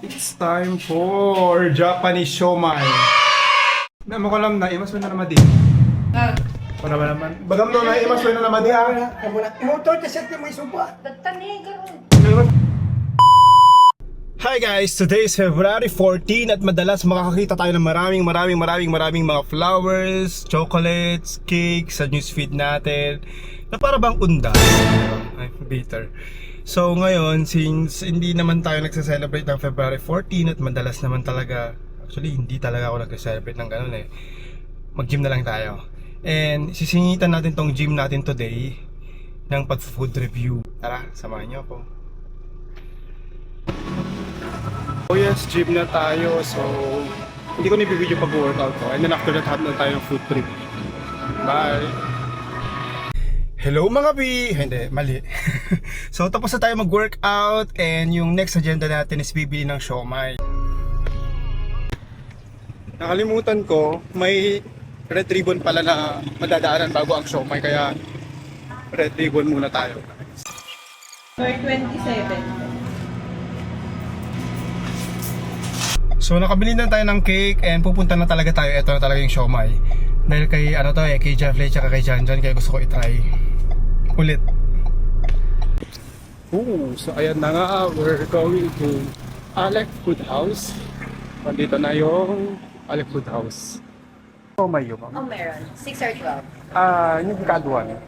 It's time for Japanese siomai. Naman ko lang na, imas mo na naman din. Para ba naman? Bagam doon na, imas mo na naman din. Motor kasi may suba. Hi guys! Today is February 14 at madalas makakakita tayo ng maraming mga flowers, chocolates, cakes sa newsfeed natin na para bang undas. Ay, bitter. So ngayon, since hindi naman tayo nagsa-celebrate ng February 14 at madalas naman talaga, actually hindi talaga ako nagsa-celebrate ng ganun eh, mag-gym na lang tayo. And sisingitan natin tong gym natin today ng pag-food review. Tara, samahan niyo ako. Oh yes, gym na tayo. So, hindi ko na-video pag-workout ko. And then after that, na tayo ng food trip. Bye! Hello mga B! Hindi, mali. So, tapos na tayo mag-workout. And yung next agenda natin is bibili ng siomai. Nakalimutan ko, may red ribbon pala na madadaanan bago ang siomai. Kaya, red ribbon muna tayo. For 27. So nakabili na tayo ng cake and pupunta na talaga tayo. Ito na talaga yung siomai. Dahil kay ano to kay Jeffley tsaka kay Janjan, kaya gusto ko i-try ulit. So ayan na nga, we're going to Alec Food House. Nandito na yung Alec Food House. Siomai yun, ma'am? Oh, meron. 6 or 12? Yung kaduan.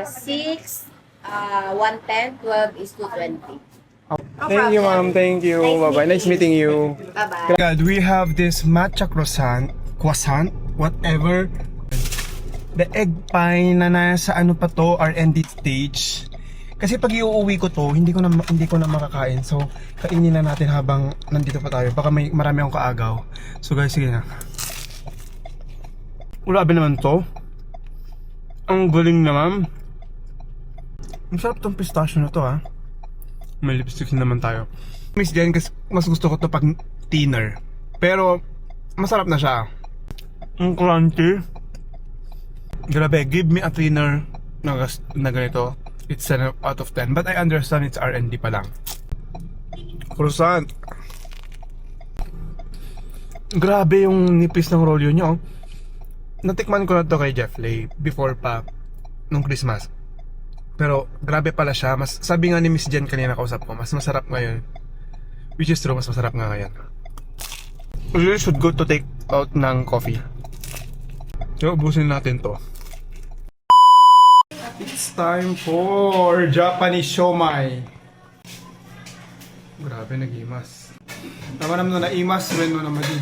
6, 110, 12 is 220. Thank you, ma'am. Thank you. Bye-bye. Nice meeting you. Bye-bye. God, we have this matcha croissant, whatever. The egg pie na nasa ano pa to, R&D stage. Kasi pag iuuwi ko to, hindi ko na makakain. So, kainin na natin habang nandito pa tayo. Baka marami akong kaagaw. So guys, sige na. Ulabi naman to. Ang galing naman. Ang sarap tong pistachio na to, ha. May lipstick naman tayo. Miss Jen, kasi mas gusto ko to pag thinner. Pero, masarap na siya. Ang crunchy. Grabe, give me a thinner na ganito. It's 10 out of 10. But I understand it's R&D pa lang. Croissant. Grabe yung nipis ng rolyo nyo. Natikman ko na to kay Jeffley before pa nung Christmas. Pero grabe pala siya. Mas sabi nga ni Miss Jen kanina kausap ko, mas masarap ngayon. Which is true, mas masarap nga ngayon. We really should go to take out ng coffee. So ubusin natin to. It's time for Japanese siomai. Grabe, nag-imas. Tama naman na imas, when mo naman din.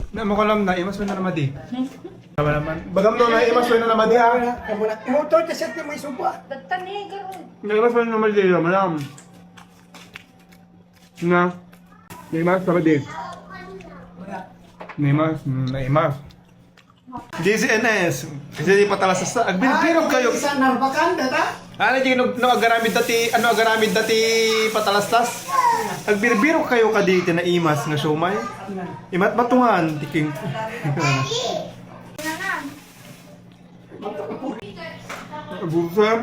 Naman ko lang na imas, when na naman din. Tama naman. Bagam doon na imas, when na naman din. Motor kasi may suba. Imas, when na naman din. Malam. Na. Imas, naman din. Imas. DCNS. Kasi di patalas sa agbirog kayo. Isa narbakan data. Ano yung agaramid dati patalastas? Agbirog kayo ka dito na imas nga siomai. Imat batungan tiking. Busam.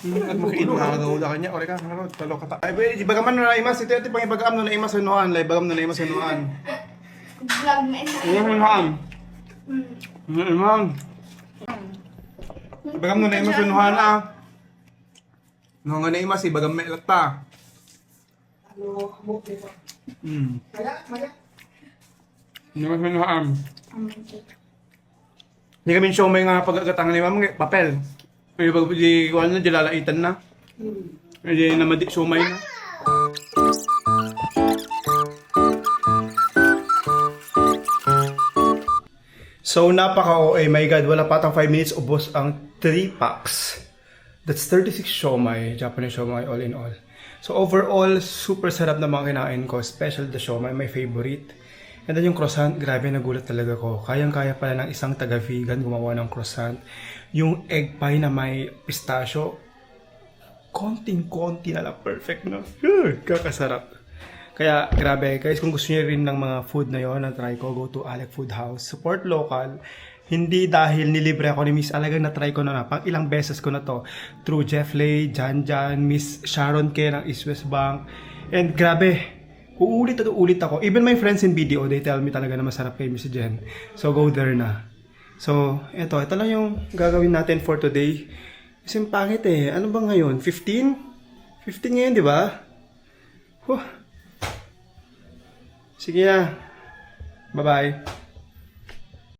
At makiin na gawda kanya ore ka talo ka ta. Ay bagaman na imas ito pang ibagam na imas nuan, lay bagam na imas nuan. Vlog na ina. Ayun nuan. Imam. Bagam na imas nuan ah. No nga na imas bagam may lata. Maya. Imas nuan. Hindi kami siomai nga pagagatang ni ma'am papel. May pag di ko ano, di lalaitan na. Hindi na madi siomai na. So napaka-OA, my god, wala pa tang 5 minutes, ubos ang 3 packs. That's 36 siomai, Japanese siomai all in all. So overall, super sarap na mga kinain ko, especially the siomai, my favorite. And then yung croissant, grabe nagulat talaga ko. Kayang-kaya pala ng isang taga-vegan gumawa ng croissant. Yung egg pie na may pistachio, konting-konti na lang, perfect na. Kakasarap. Kaya grabe guys, kung gusto niyo rin ng mga food na yon na try ko, go to Alec Food House. Support local. Hindi dahil nilibre ako ni Miss Alagang na-try ko na pang ilang beses ko na to. Through Jeffley, Janjan, Miss Sharon K ng East West Bank. And grabe, uulit at uulit ako. Even my friends in BDO, they tell me talaga na masarap kay Miss Jen. So go there na. So, ito lang yung gagawin natin for today. Kasi pangit eh. Ano ba ngayon? 15? 15 ngayon, di ba? Sige na. Bye-bye.